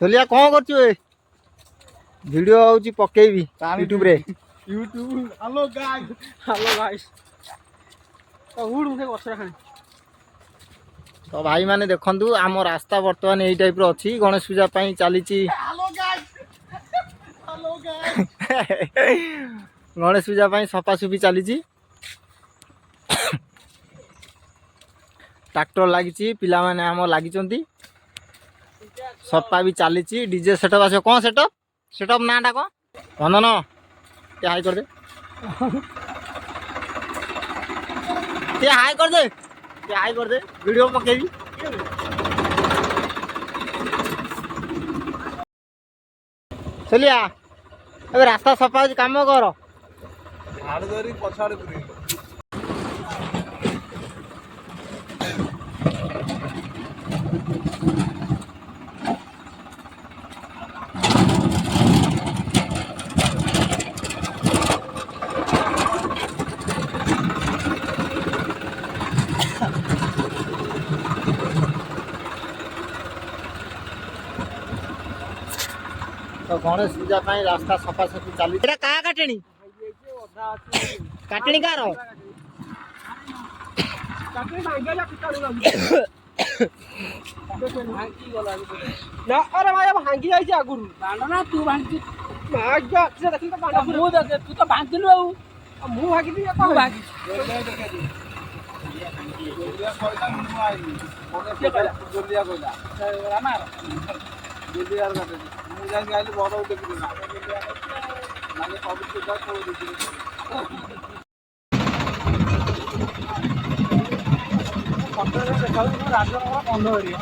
सोलिया कौन कर वीडियो आउची पकेबी यूट्यूब रे यूट्यूब हेलो गाइस तो उड़ मुझे गछरा खाली तो भाई माने देखंतु आम रास्ता वर्तमान एई टाइप रो अछि गणेश पूजा पई चलीची हेलो गाइस गणेश पूजा पई सफासुफी चलीची ट्रैक्टर लागिची पिला माने आम लागिचंती सफा भी चलीची डीजे सेटअप आसे कोन सेटअप नाटा को वंदन ते हाई कर दे ते हाई कर दे वीडियो पकेबी चलिया अब रास्ता सफा काम कर झाड़ धरी पछाड़ करी तो गणेश पूजा पाई रास्ता सफा सफी चली एटा का काटणी काटणी कार काटणी भांगे जा पिटाडू भांगी गला ना अरे भाई भांगी जाई छी आगुरु बांडा ना तू भांगी भाग जा से देखि तो बांडा मु देखे तू तो भांगिलु आ मु भागी दी को भागी जोलिया कोइला मु आइली कोने के जोलिया कोइला रामार जोलिया काटे मु जाई आइली बड़ उठे कि ना माने सब सुधा को देखि पत्थर से खाऊ राजनगर बंद हो रियो